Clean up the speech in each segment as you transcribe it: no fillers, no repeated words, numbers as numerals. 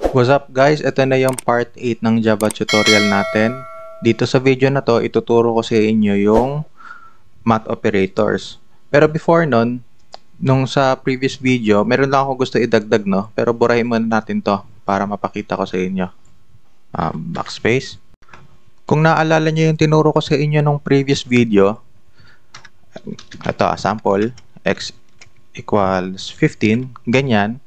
What's up guys? Ito na yung part 8 ng Java tutorial natin. Dito sa video na to, ituturo ko sa inyo yung math operators. Pero before nun, nung sa previous video, meron lang ako gusto idagdag, no? Pero burahin muna natin to para mapakita ko sa inyo. Backspace. Kung naalala nyo yung tinuro ko sa inyo nung previous video, ito, sample, x equals 15, ganyan.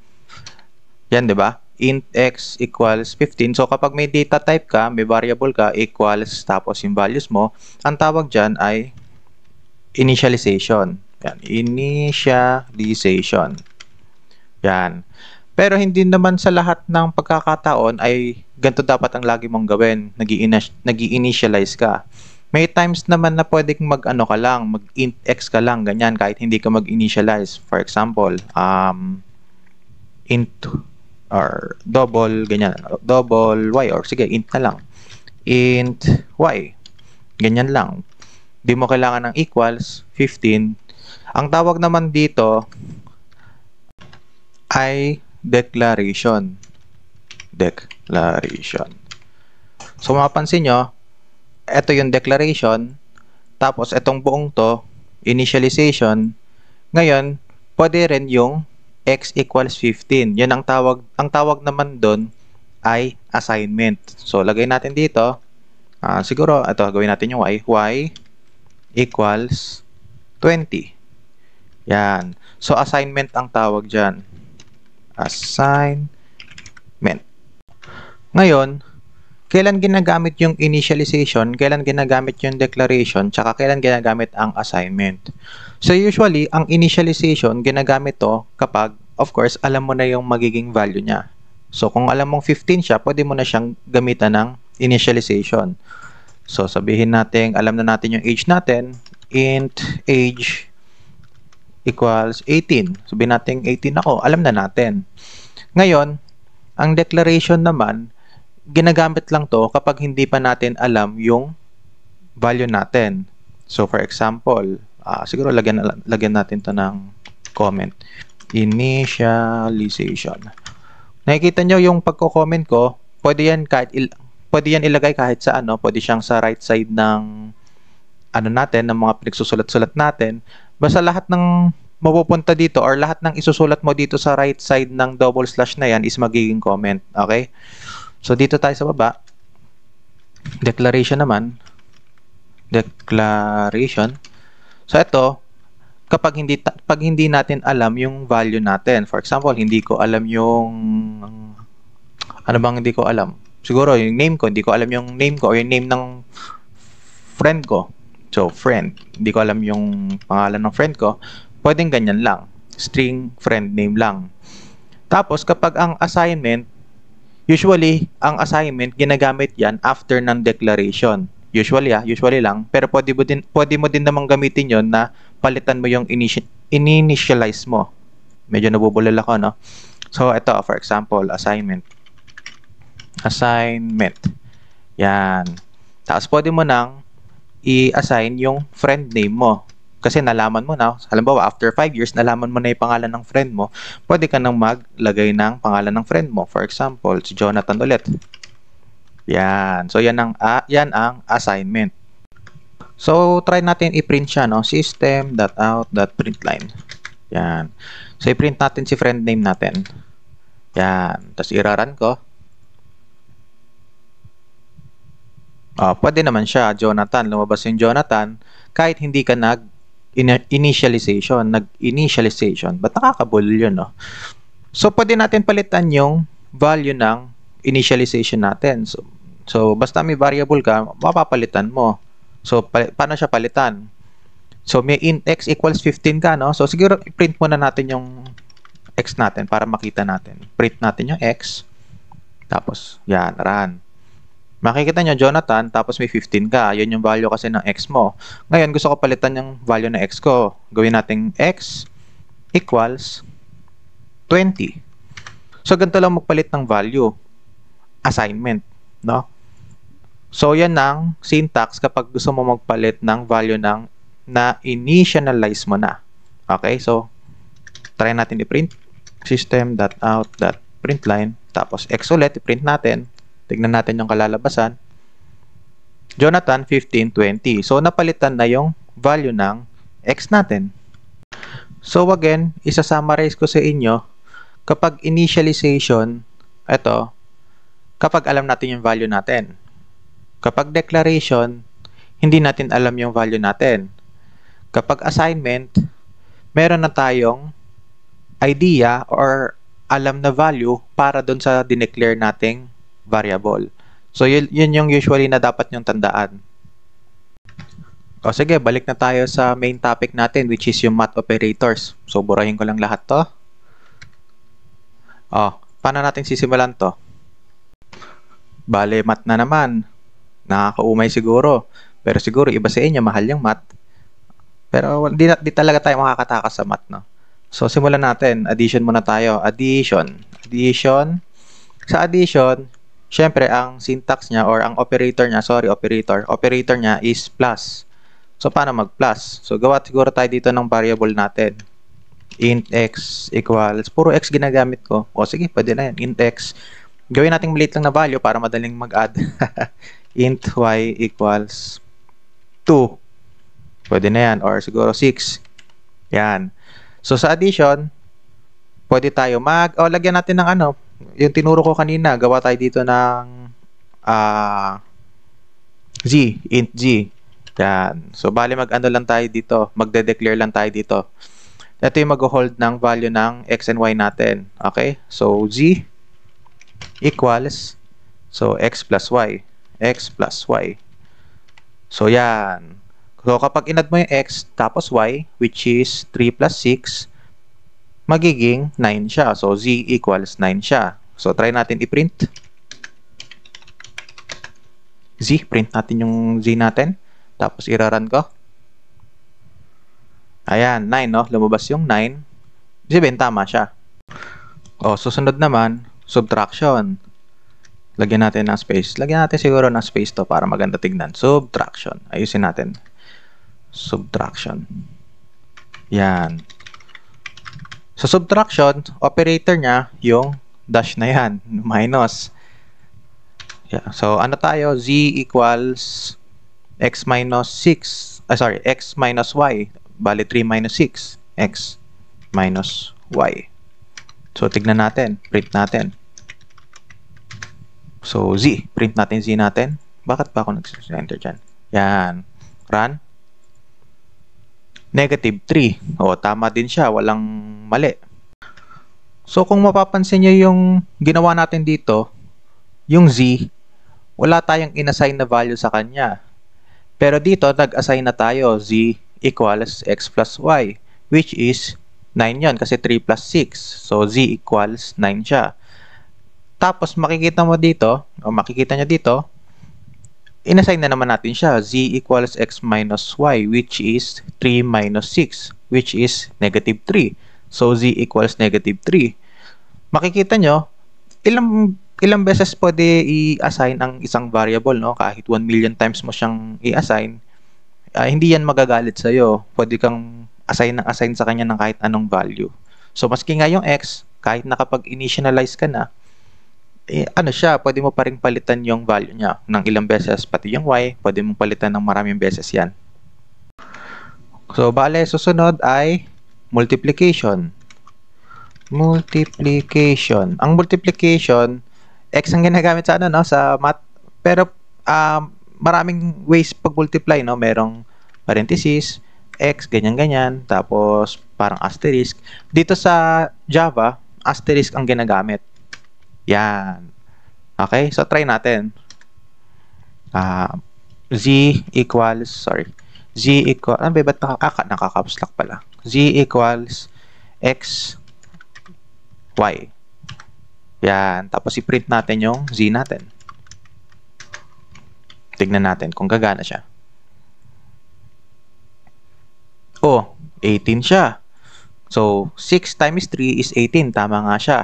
Yan, di ba? Int x equals 15. So, kapag may data type ka, may variable ka, equals, tapos yung values mo, ang tawag dyan ay initialization. Yan, initialization. Yan. Pero hindi naman sa lahat ng pagkakataon ay ganito dapat ang lagi mong gawin. Nag-i-initialize ka. May times naman na pwedeng mag-ano ka lang, mag-int x ka lang, ganyan, kahit hindi ka mag-initialize. For example, int or double, ganyan, double y, or sige, int na lang, int y, ganyan lang. Di mo kailangan ng equals 15. Ang tawag naman dito ay declaration. So mapapansin nyo, ito yung declaration, tapos itong buong to initialization. Ngayon pwede rin yung x equals 15. Yan ang tawag naman doon ay assignment. So lagay natin dito, siguro ito gawin natin yung y equals 20. Yan. So assignment ang tawag diyan. Assignment. Ngayon, kailan ginagamit yung initialization, kailan ginagamit yung declaration, tsaka kailan ginagamit ang assignment. So usually, ang initialization, ginagamit to kapag, of course, alam mo na yung magiging value niya. So kung alam mong 15 siya, pwede mo na siyang gamitan ng initialization. So sabihin natin, alam na natin yung age natin, int age equals 18. Sabihin natin 18 ako, alam na natin. Ngayon, ang declaration naman, ginagamit lang to kapag hindi pa natin alam yung value natin. So for example, siguro lagyan natin to ng comment. Initialization. Nakikita nyo yung pagko-comment ko, pwede yan ilagay kahit sa ano, pwede siyang sa right side ng ano natin, ng mga pinagsusulat-sulat natin. Basta lahat ng mapupunta dito or lahat ng isusulat mo dito sa right side ng double slash na yan is magiging comment. Okay? So dito tayo sa baba. Declaration naman. Declaration. So ito, kapag hindi natin alam yung value natin. For example, hindi ko alam yung ano bang hindi ko alam? Siguro yung name ko, hindi ko alam yung name ko or yung name ng friend ko. So friend, hindi ko alam yung pangalan ng friend ko. Pwedeng ganyan lang. String friend name lang. Tapos kapag ang assignment, usually ang assignment ginagamit yan after ng declaration. Usually lang. Pero pwede mo din namang gamitin yon na palitan mo yung initialize mo. Medyo nabubulol ako, no? So ito, for example, assignment. Yan. Tapos pwede mo nang i-assign yung friend name mo. Kasi nalaman mo na, halimbawa after 5 years, nalaman mo na yung pangalan ng friend mo, pwede ka nang maglagay ng pangalan ng friend mo. For example, si Jonathan ulit. Yan. So yan ang assignment. So try natin i-print siya, no? System.out.println. Yan. So i-print natin si friend name natin. Yan. Tapos i-run ko. Pwede naman siya, Jonathan. Lumabas yung Jonathan kahit hindi ka nag-initialization. Ba't nakakabulol yun, no? So, pwede natin palitan yung value ng initialization natin. So basta may variable ka, mapapalitan mo. So, paano siya palitan? So, may int x equals 15 ka, no? So, siguro, i-print muna natin yung x natin para makita natin. Print natin yung x. Tapos, yan, run. Makikita nyo, Jonathan, tapos may 15 ka. Yun yung value kasi ng x mo. Ngayon, gusto ko palitan yung value ng x ko. Gawin natin x equals 20. So, ganito lang magpalit ng value. Assignment, no? So, yan ang syntax kapag gusto mo magpalit ng value ng na-initialize mo na. Okay? So, try natin i-print. System.out.println. Tapos x ulit, i-print natin. Tignan natin yung kalalabasan. Jonathan, 15, 20. So, napalitan na yung value ng x natin. So, again, isa-summarize ko sa inyo, kapag initialization, ito, kapag alam natin yung value natin. Kapag declaration, hindi natin alam yung value natin. Kapag assignment, meron na tayong idea or alam na value para doon sa dineclare nating variable. So, yun yung usually na dapat nyong tandaan. O sige, balik na tayo sa main topic natin, which is yung math operators. So, burahin ko lang lahat to. O, paano natin sisimulan to? Bale, math na naman. Nakakaumay siguro. Pero siguro, iba sa inyo, mahal yung math. Pero di talaga tayo makakatakas sa math, no? So, simulan natin. Addition muna tayo. Addition. Addition. Sa addition, syempre, ang syntax niya or ang operator niya, operator niya is plus. So, paano mag-plus? So, gawa siguro tayo dito ng variable natin. Int x equals, puro x ginagamit ko. O, sige, pwede na yan. Int x. Gawin natin maliit lang na value para madaling mag-add. Int y equals 2. Pwede na yan. Or siguro 6. Yan. So, sa addition, pwede tayo lagyan natin ng ano, yung tinuro ko kanina, gawa tayo dito ng z, int z. Yan. So, bali mag-ano lang tayo dito, magde-declare lang tayo dito. Ito yung mag-hold ng value ng x and y natin. Okay? So, z equals, so, x plus y. X plus y. So, yan. So, kapag inad mo yung x tapos y, which is 3 plus 6, magiging 9 siya. So, z equals 9 siya. So, try natin i-print. Z, print natin yung z natin. Tapos, i-run ko. Ayan, 9, no? Lumabas yung 9. Sabihin, tama siya. O, susunod naman, subtraction. Lagyan natin ng space. Lagyan natin siguro ng space to para maganda tignan. Subtraction. Ayusin natin. Subtraction. Yan. Sa subtraction, operator niya yung dash na yan. Minus. Yeah. So, ano tayo? Z equals x minus 6. X minus y. Bali, 3 minus 6. X minus y. So, tignan natin. Print natin. So, z. Print natin z natin. Bakit ba ako nag-enter dyan? Yan. Run. Negative 3. O, tama din siya. Walang mali. So, kung mapapansin nyo yung ginawa natin dito, yung z, wala tayong inassign na value sa kanya. Pero dito, nag-assign na tayo. Z equals x plus y, which is 9 yon kasi 3 plus 6. So, z equals 9 siya. Tapos, makikita mo dito, o makikita nyo dito, inassign na naman natin siya. Z equals x minus y, which is 3 minus 6, which is negative 3. So, z equals negative 3. Makikita nyo, ilang beses pwede i-assign ang isang variable, no? Kahit 1 million times mo siyang i-assign, hindi yan magagalit sa'yo. Pwede kang assign sa kanya ng kahit anong value. So, maski nga yung x, kahit nakapag-initialize ka na, ano siya, pwede mo pa rin palitan yung value niya ng ilang beses, pati yung y, pwede mo palitan ng maraming beses yan. So, bale, susunod ay multiplication. Multiplication. Ang multiplication, x ang ginagamit sa ano, no, sa math, pero maraming ways pag-multiply, no? Merong parenthesis, x, ganyan-ganyan, tapos parang asterisk. Dito sa Java, asterisk ang ginagamit. Yan. Okay? So, try natin. Z equals, ano ba? Ba't nakaka-caps lock pala? Z equals x, y. Yan. Tapos, i-print natin yung z natin. Tignan natin kung gagana siya. Oh, 18 siya. So, 6 times 3 is 18. Tama nga siya.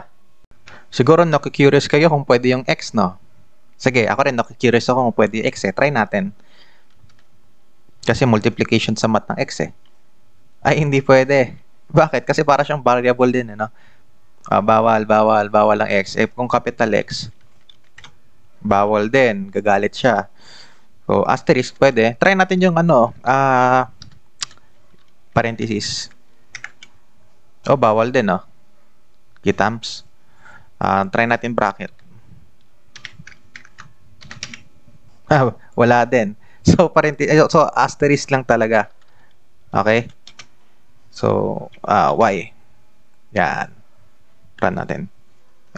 Siguro nakikurious kayo kung pwede yung x, no? Sige, ako rin nakikurious ako kung pwede yung x, eh. Try natin. Kasi multiplication sa math ng x, eh. Ay, hindi pwede. Bakit? Kasi para siyang variable din, no? Bawal, bawal, bawal ang X. Kung capital X, bawal din. Gagalit siya. So, asterisk pwede. Try natin yung parenthesis. Bawal din, Kitams. Try natin bracket. Wala din. So, so, asterisk lang talaga. Okay? So, Y. Yan. Run natin.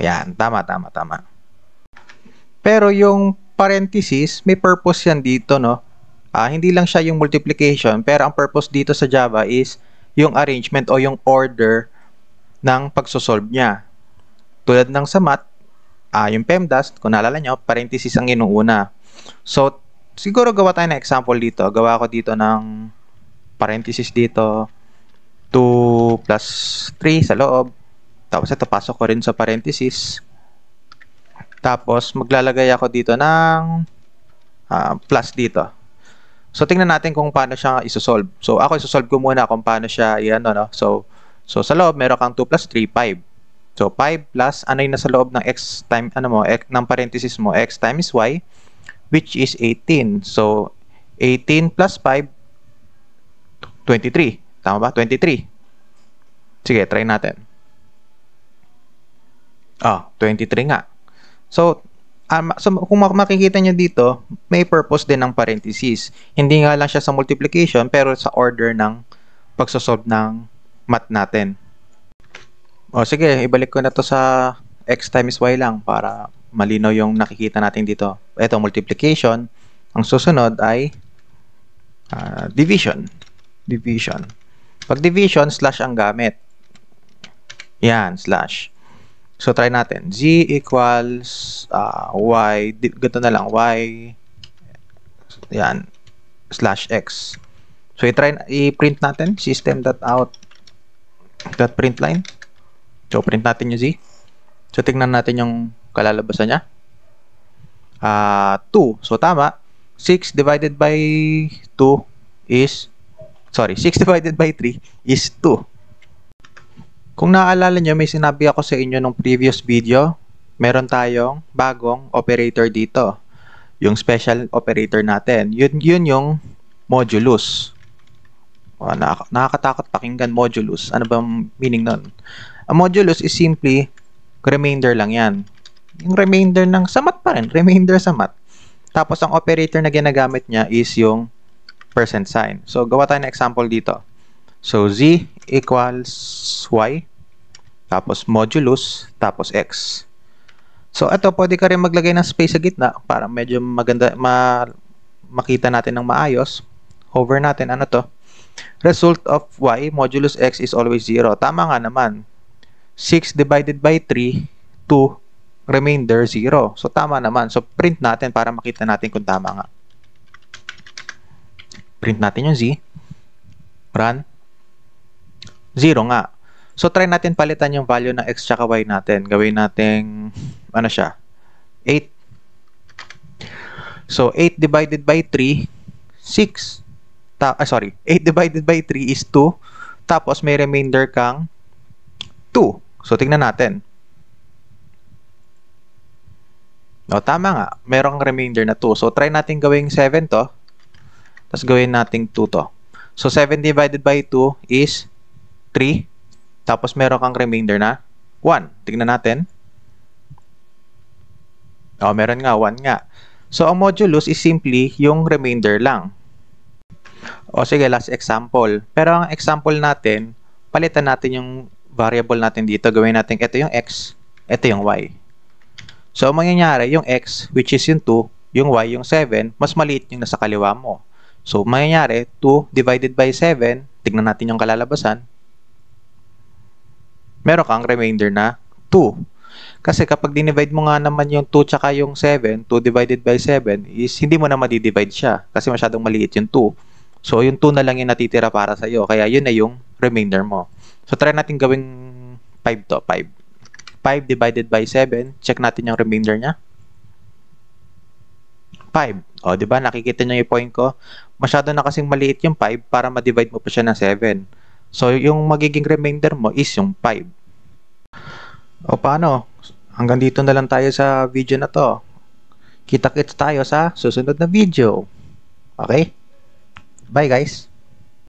Yan. Tama, tama, tama. Pero yung parenthesis, may purpose yan dito, no? Hindi lang siya yung multiplication, pero ang purpose dito sa Java is yung arrangement o yung order ng pagsosolve niya. Tulad ng sa math, yung PEMDAS, kung naalala nyo, parenthesis ang inuuna. So, siguro gawa tayo ng example dito. Gawa ko dito ng parenthesis dito, 2 plus 3 sa loob. Tapos ito, pasok ko rin sa parenthesis. Tapos, maglalagay ako dito ng plus dito. So, tingnan natin kung paano siya isosolve. So, ako isosolve ko muna kung paano siya no? So, sa loob, meron kang 2 plus 3, 5. So, 5 plus, ano yung nasa loob ng x time, ng parenthesis mo, x times y, which is 18. So, 18 plus 5, 23. Tama ba? 23. Sige, try natin. 23 nga. So, kung makikita nyo dito, may purpose din ng parenthesis. Hindi nga lang siya sa multiplication, pero sa order ng pagsosolve ng math natin. Sige, ibalik ko na to sa x times y lang para malinaw yung nakikita natin dito. Ito, multiplication. Ang susunod ay division. Division. Pag division, slash ang gamit. Yan, slash. So, try natin. Z equals y, ganito na lang, y, yan, slash x. So, i-print natin, system.out.println. So, print natin yung z. So, tingnan natin yung kalalabasan niya. 2. So, tama. 6 divided by 2 is, 6 divided by 3 is 2. Kung naaalala nyo, may sinabi ako sa inyo nung previous video, meron tayong bagong operator dito. Yung special operator natin. Yun yung modulus. Nakakatakot pakinggan modulus. Ano ba meaning nun? Ang modulus is simply remainder lang yan. Yung remainder ng sa math pa rin. Remainder sa math. Tapos ang operator na ginagamit niya is yung percent sign. So, gawa tayo ng example dito. So, z equals y, tapos modulus, tapos x. So, ito, pwede ka rin maglagay ng space sa gitna para medyo maganda, makita natin ng maayos. Hover natin, ano to? Result of y, modulus x is always 0. Tama nga naman. 6 divided by 3, 2, remainder 0. So, tama naman. So, print natin para makita natin kung tama nga. Print natin yung z. Run. 0 nga. So, try natin palitan yung value ng x tsaka y natin. Gawin natin, ano siya? 8. So, 8 divided by 3, 6. 8 divided by 3 is 2. Tapos, may remainder kang 2. So, tingnan natin. Tama nga. Merong remainder na 2. So, try natin gawing 7 to. Tapos, gawin natin 2 to. So, 7 divided by 2 is 3. Tapos, meron kang remainder na 1. Tingnan natin. Meron nga, 1 nga. So, ang modulus is simply yung remainder lang. Sige, last example. Pero ang example natin, palitan natin yung variable natin dito. Gawin natin, ito yung x, ito yung y. So, ang mangyayari, yung x, which is yung 2, yung y, yung 7, mas maliit yung nasa kaliwa mo. So, mangyayari, 2 divided by 7, tignan natin yung kalalabasan, meron kang remainder na 2. Kasi kapag dinivide mo nga naman yung 2 tsaka yung 7, 2 divided by 7, is hindi mo na madidivide siya. Kasi masyadong maliit yung 2. So, yung 2 na lang yung natitira para sa'yo. Kaya yun na yung remainder mo. So, try natin gawing 5 to. 5. 5 divided by 7. Check natin yung remainder niya. 5. Diba? Nakikita niyo yung point ko. Masyado na kasing maliit yung 5 para ma-divide mo pa siya ng 7. So, yung magiging remainder mo is yung 5. O paano? Hanggang dito na lang tayo sa video na to. Kita-kits tayo sa susunod na video. Okay? Bye guys!